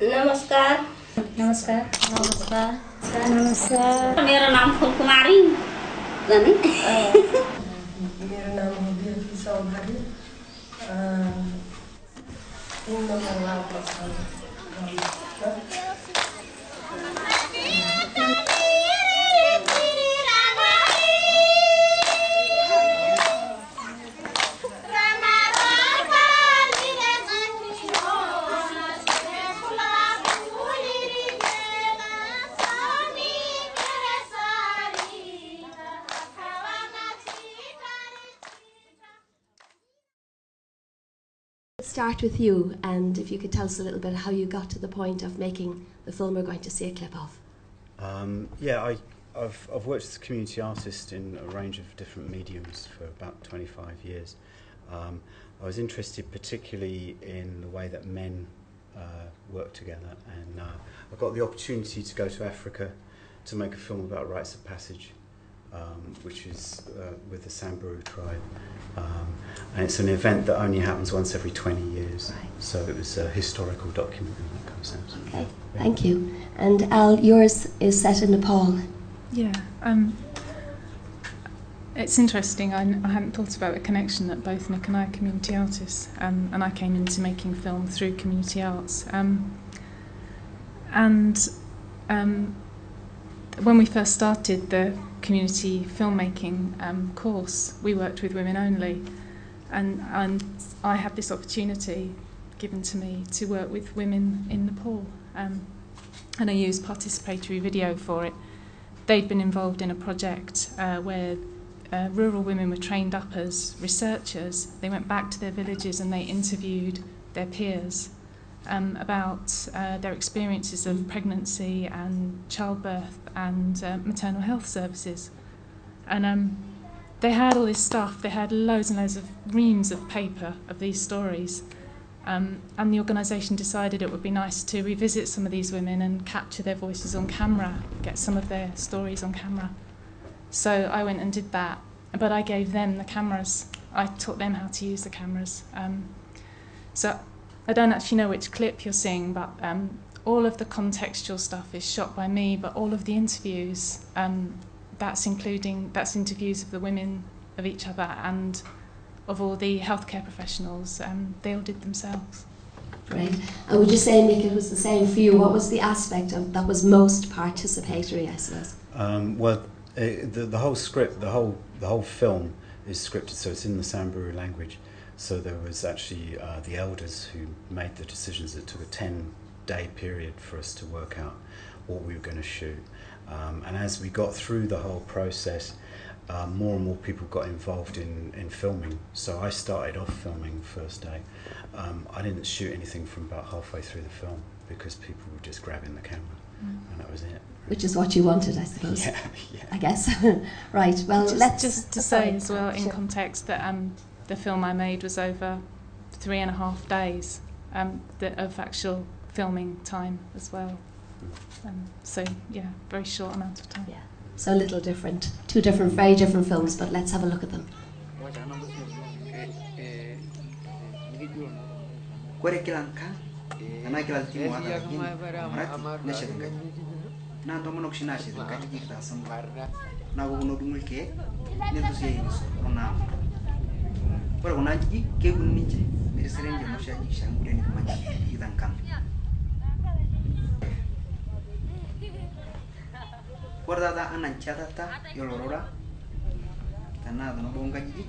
नमस्कार। नमस्कार। नमस्कार। नमस्कार। मेरो नाम फुलकुमारी जानी। मेरो नाम हो बिरकी चौधरी। 3 नम्बर वार्डमा छ। Start with you, and if you could tell us a little bit how you got to the point of making the film we're going to see a clip of. I've worked as a community artist in a range of different mediums for about 25 years. I was interested particularly in the way that men work together, and I got the opportunity to go to Africa to make a film about rites of passage, which is with the Samburu tribe. And it's an event that only happens once every 20 years. Right. So it was a historical document in that kind of sense. Okay, thank you. And Al, yours is set in Nepal. Yeah, it's interesting. I hadn't thought about the connection that both Nick and I are community artists, and I came into making film through community arts. When we first started the community filmmaking course, we worked with women only, and I had this opportunity given to me to work with women in Nepal, and I used participatory video for it. They'd been involved in a project where rural women were trained up as researchers. They went back to their villages and they interviewed their peers about their experiences of pregnancy and childbirth and maternal health services. And they had all this stuff. They had loads and loads of reams of paper of these stories. And the organisation decided it would be nice to revisit some of these women and capture their voices on camera, get some of their stories on camera. So I went and did that, but I gave them the cameras. I taught them how to use the cameras. So I don't actually know which clip you're seeing, but all of the contextual stuff is shot by me, but all of the interviews, that's interviews of the women, of each other, and of all the healthcare professionals, they all did themselves. Right. And would you say, Nick, it was the same for you? What was the aspect of that was most participatory, I suppose? The whole script, the whole film is scripted, so it's in the Samburu language. So there was actually the elders who made the decisions. It took a 10-day period for us to work out what we were going to shoot. And as we got through the whole process, more and more people got involved in filming. So I started off filming the first day. I didn't shoot anything from about halfway through the film because people were just grabbing the camera, and that was it. Which is what you wanted, I suppose. Yeah. I guess. Right. Well, let's just to say as well, in context, that the film I made was over 3.5 days of actual filming time as well. So yeah, very short amount of time. Yeah. So a little different. Two different, very different films, but let's have a look at them. Guardata annanciata yolorora tanna no bonga jiji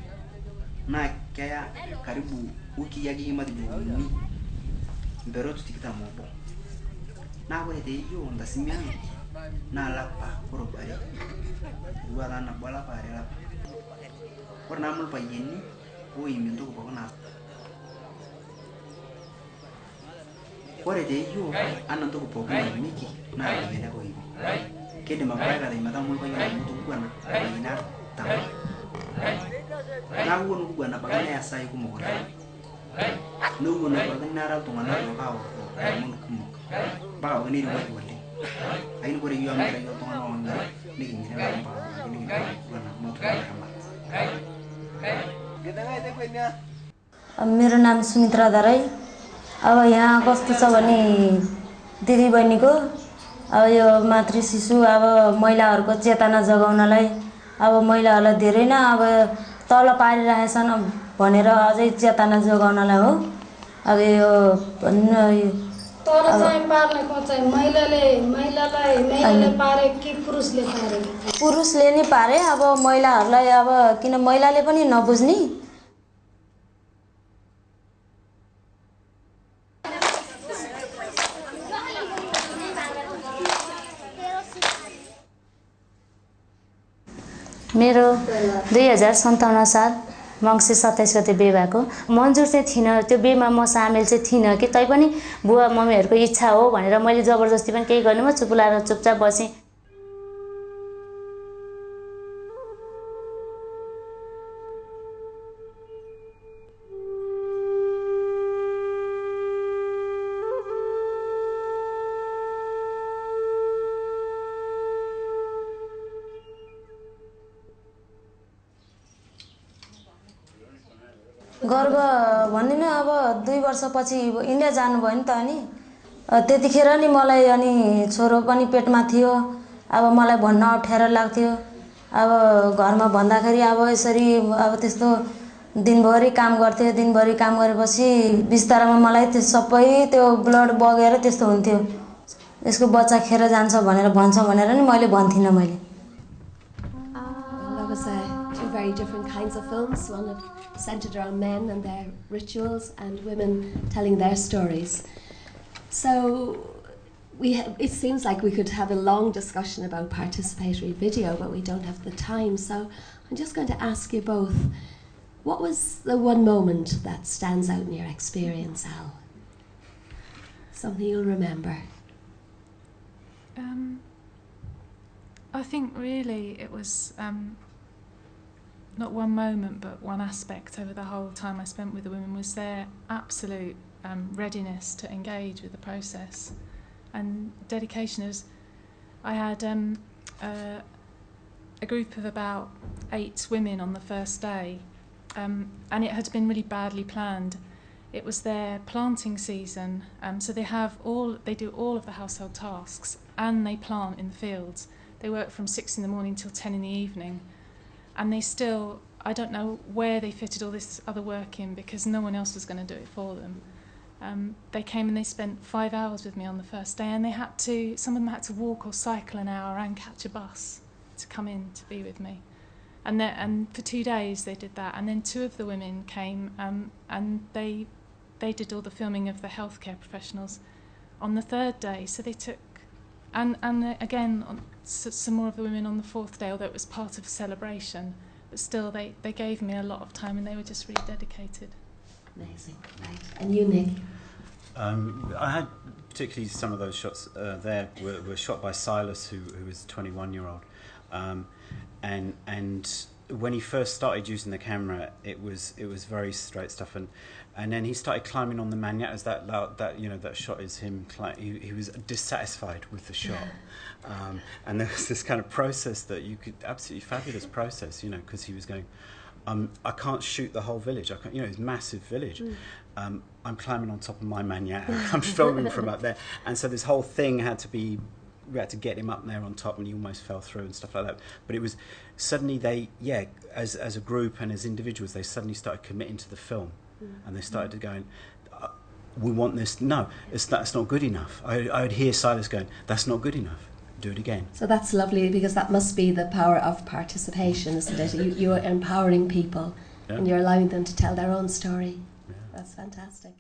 na kaya karibu wiki yagi madibu mbero tutikita mobo na wale de yo ndasimiana na lapa korobari wala na bala pare la warna mul payeni o imindo ko na wale de yo anando ko poka miki na yene ko ibi kede mabaga de mata mul payeni mutu kuana ina ta na wonu kuana bagana ya sai ku mo no wona bagana ra to mana ko ka o mun ku ba bagani ri wali ayin ko ri yo amara yo to no nga ni ni ra ba ni kuana mo to ra ma geda ngai de kwenya मेरो नाम सुमित्रा दराई। अब यहाँ कस्तो छ भने दिदी बहिनीको अब यो मातृ शिशु अब महिलाहरूको चेतना जगाउनलाई अब महिलाहरूलाई धेरै नै अब तल पारिरहेछन् भनेर अझै चेतना जगाउनलाई हो। अब यो तर चाहिँ पार्नेको चाहिँ महिलाले पारे कि पुरुषले पारे? पुरुषले नि पारे। अब महिलाहरूलाई अब किन महिलाले पनि नबुझ्ने। मेरो 2057 साल मङ्सिर 27 गते बिहे भएको। मन्जुर चाहिँ थिइनँ, त्यो बिहेमा म सामेल चाहिँ थिइनँ कि तैपनि बुवा मम्मीहरूको इच्छा हो भनेर मैले जबरजस्ती पनि केही गर्नु, म चुप लाएर चुपचाप बसेँ। गर्व भन्ने नै अब 2 वर्षपछि इन्डिया जानुभयो नि त। अनि त्यतिखेर नि मलाई अनि छोरो पनि पेटमा थियो। अब मलाई भन्न अप्ठ्यारो लाग्थ्यो। अब घरमा भन्दाखेरि अब यसरी अब त्यस्तो दिनभरि काम गर्थ्यो। दिनभरि काम गरेपछि बिस्तारामा मलाई त्यो सबै त्यो ब्लड बगेर त्यस्तो हुन्थ्यो। यसको बच्चा खेर जान्छ भनेर भन्छ भनेर नि मैले भन्थिनँ मैले। That was two very different kinds of films. One centered around men and their rituals, and women telling their stories. So it seems like we could have a long discussion about participatory video, but we don't have the time. So I'm just going to ask you both, what was the one moment that stands out in your experience, Al? Something you'll remember? I think really it was not one moment but one aspect over the whole time I spent with the women was their absolute readiness to engage with the process and dedication. I had a group of about 8 women on the first day, and it had been really badly planned. It was their planting season, so they do all of the household tasks and they plant in the fields. They work from 6 in the morning till 10 in the evening, and they still, I don't know where they fitted all this other work in because no one else was going to do it for them. They came and they spent 5 hours with me on the first day, and some of them had to walk or cycle an hour and catch a bus to come in to be with me. And for 2 days they did that, and then 2 of the women came and they did all the filming of the healthcare professionals on the 3rd day. So they took, and again some more of the women on the 4th day, although it was part of a celebration, but still they gave me a lot of time and they were just really dedicated. Amazing, right. And you, Nick? I had particularly some of those shots there were shot by Silas, who was a 21-year-old, and when he first started using the camera, it was very straight stuff, and then he started climbing on the maniatas. That shot is him. He was dissatisfied with the shot, and there was this kind of process that you could absolutely fabulous process, because he was going, I can't shoot the whole village. I can't, it's a massive village. I'm climbing on top of my maniata. I'm filming from up there, and so this whole thing we had to get him up there on top, and he almost fell through and stuff like that. But it was suddenly as a group and as individuals, they suddenly started committing to the film, and they started to going, we want this. No, that's not good enough. I would hear Silas going, that's not good enough. Do it again. So that's lovely, because that must be the power of participation, isn't it? You are empowering people, and you're allowing them to tell their own story. Yeah. That's fantastic.